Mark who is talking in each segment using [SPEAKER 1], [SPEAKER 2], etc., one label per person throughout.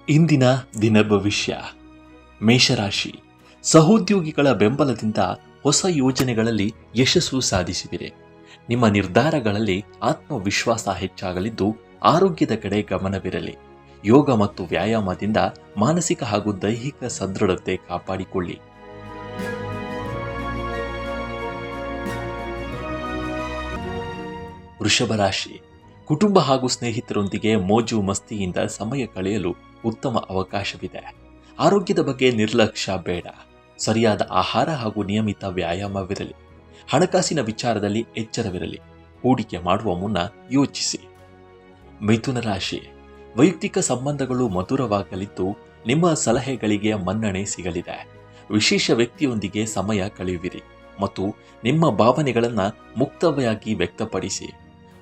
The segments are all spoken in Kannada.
[SPEAKER 1] ಇಂದಿನ ದಿನ ಭವಿಷ್ಯ. ಮೇಷರಾಶಿ, ಸಹೋದ್ಯೋಗಿಗಳ ಬೆಂಬಲದಿಂದ ಹೊಸ ಯೋಜನೆಗಳಲ್ಲಿ ಯಶಸ್ಸು ಸಾಧಿಸುವಿರಿ. ನಿಮ್ಮ ನಿರ್ಧಾರಗಳಲ್ಲಿ ಆತ್ಮವಿಶ್ವಾಸ ಹೆಚ್ಚಾಗಲಿದ್ದು ಆರೋಗ್ಯದ ಕಡೆ ಗಮನವಿರಲಿ. ಯೋಗ ಮತ್ತು ವ್ಯಾಯಾಮದಿಂದ ಮಾನಸಿಕ ಹಾಗೂ ದೈಹಿಕ ಸದೃಢತೆ ಕಾಪಾಡಿಕೊಳ್ಳಿ. ವೃಷಭ ರಾಶಿ, ಕುಟುಂಬ ಹಾಗೂ ಸ್ನೇಹಿತರೊಂದಿಗೆ ಮೋಜು ಮಸ್ತಿಯಿಂದ ಸಮಯ ಕಳೆಯಲು ಉತ್ತಮ ಅವಕಾಶವಿದೆ. ಆರೋಗ್ಯದ ಬಗ್ಗೆ ನಿರ್ಲಕ್ಷ್ಯ ಬೇಡ. ಸರಿಯಾದ ಆಹಾರ ಹಾಗೂ ನಿಯಮಿತ ವ್ಯಾಯಾಮವಿರಲಿ. ಹಣಕಾಸಿನ ವಿಚಾರದಲ್ಲಿ ಎಚ್ಚರವಿರಲಿ. ಹೂಡಿಕೆ ಮಾಡುವ ಮುನ್ನ ಯೋಚಿಸಿ. ಮಿಥುನ ರಾಶಿ, ವೈಯಕ್ತಿಕ ಸಂಬಂಧಗಳು ಮಧುರವಾಗಲಿದ್ದು ನಿಮ್ಮ ಸಲಹೆಗಳಿಗೆ ಮನ್ನಣೆ ಸಿಗಲಿದೆ. ವಿಶೇಷ ವ್ಯಕ್ತಿಯೊಂದಿಗೆ ಸಮಯ ಕಳೆಯುವಿರಿ ಮತ್ತು ನಿಮ್ಮ ಭಾವನೆಗಳನ್ನು ಮುಕ್ತವಾಗಿ ವ್ಯಕ್ತಪಡಿಸಿ.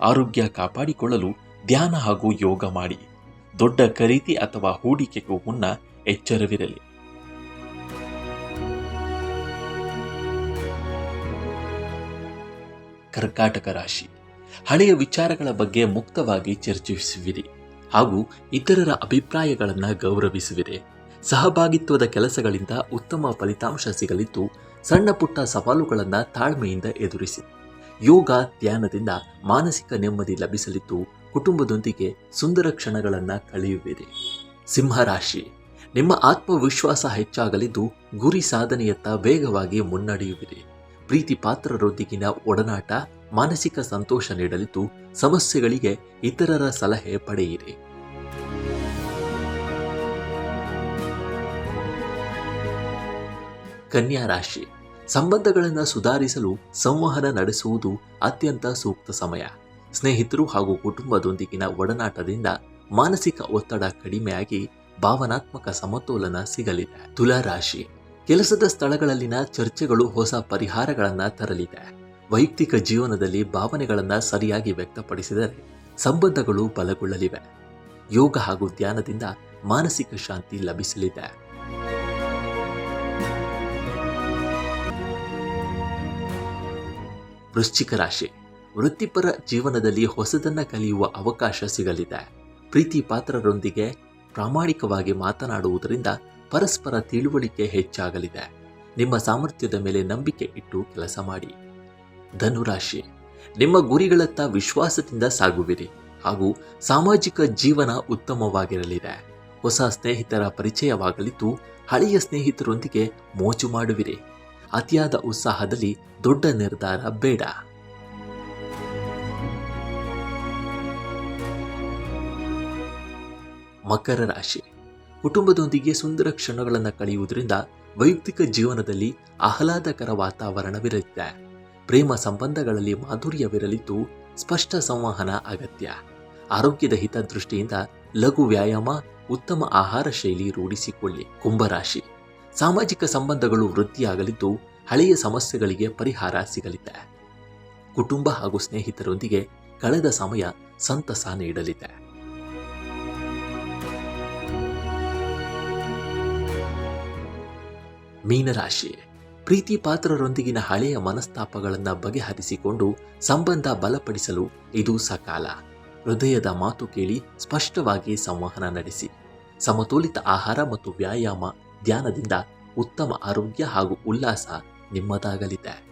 [SPEAKER 1] ಆರೋಗ್ಯ ಕಾಪಾಡಿಕೊಳ್ಳಲು ಧ್ಯಾನ ಹಾಗೂ ಯೋಗ ಮಾಡಿ. ದೊಡ್ಡ ಖರೀದಿ ಅಥವಾ ಹೂಡಿಕೆಗೂ ಮುನ್ನ ಎಚ್ಚರವಿರಲಿ. ಕರ್ಕಾಟಕ ರಾಶಿ, ಹಳೆಯ ವಿಚಾರಗಳ ಬಗ್ಗೆ ಮುಕ್ತವಾಗಿ ಚರ್ಚಿಸುವಿರಿ ಹಾಗೂ ಇತರರ ಅಭಿಪ್ರಾಯಗಳನ್ನು ಗೌರವಿಸುವಿರಿ. ಸಹಭಾಗಿತ್ವದ ಕೆಲಸಗಳಿಂದ ಉತ್ತಮ ಫಲಿತಾಂಶ ಸಿಗಲಿದ್ದು ಸಣ್ಣ ಪುಟ್ಟ ಸವಾಲುಗಳನ್ನು ತಾಳ್ಮೆಯಿಂದ ಎದುರಿಸಿ. ಯೋಗ ಧ್ಯಾನದಿಂದ ಮಾನಸಿಕ ನೆಮ್ಮದಿ ಲಭಿಸಲಿದ್ದು ಕುಟುಂಬದೊಂದಿಗೆ ಸುಂದರ ಕ್ಷಣಗಳನ್ನು ಕಳೆಯುವಿರಿ. ಸಿಂಹರಾಶಿ, ನಿಮ್ಮ ಆತ್ಮವಿಶ್ವಾಸ ಹೆಚ್ಚಾಗಲಿದ್ದು ಗುರಿ ಸಾಧನೆಯತ್ತ ವೇಗವಾಗಿ ಮುನ್ನಡೆಯುವಿರಿ. ಪ್ರೀತಿ ಪಾತ್ರರೊಂದಿಗಿನ ಒಡನಾಟ ಮಾನಸಿಕ ಸಂತೋಷ ನೀಡಲಿದ್ದು ಸಮಸ್ಯೆಗಳಿಗೆ ಇತರರ ಸಲಹೆ ಪಡೆಯಿರಿ. ಕನ್ಯಾ ರಾಶಿ, ಸಂಬಂಧಗಳನ್ನು ಸುಧಾರಿಸಲು ಸಂವಹನ ನಡೆಸುವುದು ಅತ್ಯಂತ ಸೂಕ್ತ ಸಮಯ. ಸ್ನೇಹಿತರು ಹಾಗೂ ಕುಟುಂಬದೊಂದಿಗಿನ ಒಡನಾಟದಿಂದ ಮಾನಸಿಕ ಒತ್ತಡ ಕಡಿಮೆಯಾಗಿ ಭಾವನಾತ್ಮಕ ಸಮತೋಲನ ಸಿಗಲಿದೆ. ತುಲಾ ರಾಶಿ, ಕೆಲಸದ ಸ್ಥಳಗಳಲ್ಲಿನ ಚರ್ಚೆಗಳು ಹೊಸ ಪರಿಹಾರಗಳನ್ನು ತರಲಿದೆ. ವೈಯಕ್ತಿಕ ಜೀವನದಲ್ಲಿ ಭಾವನೆಗಳನ್ನು ಸರಿಯಾಗಿ ವ್ಯಕ್ತಪಡಿಸಿದರೆ ಸಂಬಂಧಗಳು ಬಲಗೊಳ್ಳಲಿವೆ. ಯೋಗ ಹಾಗೂ ಧ್ಯಾನದಿಂದ ಮಾನಸಿಕ ಶಾಂತಿ ಲಭಿಸಲಿದೆ. ವೃಶ್ಚಿಕ ರಾಶಿ, ವೃತ್ತಿಪರ ಜೀವನದಲ್ಲಿ ಹೊಸದನ್ನು ಕಲಿಯುವ ಅವಕಾಶ ಸಿಗಲಿದೆ. ಪ್ರೀತಿ ಪಾತ್ರರೊಂದಿಗೆ ಪ್ರಾಮಾಣಿಕವಾಗಿ ಮಾತನಾಡುವುದರಿಂದ ಪರಸ್ಪರ ತಿಳುವಳಿಕೆ ಹೆಚ್ಚಾಗಲಿದೆ. ನಿಮ್ಮ ಸಾಮರ್ಥ್ಯದ ಮೇಲೆ ನಂಬಿಕೆ ಇಟ್ಟು ಕೆಲಸ ಮಾಡಿ. ಧನುರಾಶಿ, ನಿಮ್ಮ ಗುರಿಗಳತ್ತ ವಿಶ್ವಾಸದಿಂದ ಸಾಗುವಿರಿ ಹಾಗೂ ಸಾಮಾಜಿಕ ಜೀವನ ಉತ್ತಮವಾಗಿರಲಿದೆ. ಹೊಸ ಸ್ನೇಹಿತರ ಪರಿಚಯವಾಗಲಿದ್ದು ಹಳೆಯ ಸ್ನೇಹಿತರೊಂದಿಗೆ ಮೋಜು ಮಾಡುವಿರಿ. ಅತಿಯಾದ ಉತ್ಸಾಹದಲ್ಲಿ ದೊಡ್ಡ ನಿರ್ಧಾರ ಬೇಡ. ಮಕರ ರಾಶಿ, ಕುಟುಂಬದೊಂದಿಗೆ ಸುಂದರ ಕ್ಷಣಗಳನ್ನು ಕಳೆಯುವುದರಿಂದ ವೈಯಕ್ತಿಕ ಜೀವನದಲ್ಲಿ ಆಹ್ಲಾದಕರ ವಾತಾವರಣವಿರಲಿದೆ. ಪ್ರೇಮ ಸಂಬಂಧಗಳಲ್ಲಿ ಮಾಧುರ್ಯವಿರಲಿದ್ದು ಸ್ಪಷ್ಟ ಸಂವಹನ ಅಗತ್ಯ. ಆರೋಗ್ಯದ ಹಿತದೃಷ್ಟಿಯಿಂದ ಲಘು ವ್ಯಾಯಾಮ, ಉತ್ತಮ ಆಹಾರ ಶೈಲಿ ರೂಢಿಸಿಕೊಳ್ಳಿ. ಕುಂಭರಾಶಿ, ಸಾಮಾಜಿಕ ಸಂಬಂಧಗಳು ವೃದ್ಧಿಯಾಗಲಿದ್ದು ಹಳೆಯ ಸಮಸ್ಯೆಗಳಿಗೆ ಪರಿಹಾರ ಸಿಗಲಿದೆ. ಕುಟುಂಬ ಹಾಗೂ ಸ್ನೇಹಿತರೊಂದಿಗೆ ಕಳೆದ ಸಮಯ ಸಂತಸ ನೀಡಲಿದೆ. ಮೀನರಾಶಿ, ಪ್ರೀತಿ ಪಾತ್ರರೊಂದಿಗಿನ ಹಳೆಯ ಮನಸ್ತಾಪಗಳನ್ನು ಬಗೆಹರಿಸಿಕೊಂಡು ಸಂಬಂಧ ಬಲಪಡಿಸಲು ಇದು ಸಕಾಲ. ಹೃದಯದ ಮಾತು ಕೇಳಿ ಸ್ಪಷ್ಟವಾಗಿ ಸಂವಹನ ನಡೆಸಿ. ಸಮತೋಲಿತ ಆಹಾರ ಮತ್ತು ವ್ಯಾಯಾಮ ಧ್ಯಾನದಿಂದ ಉತ್ತಮ ಆರೋಗ್ಯ ಹಾಗೂ ಉಲ್ಲಾಸ ನಿಮ್ಮದಾಗಲಿದೆ.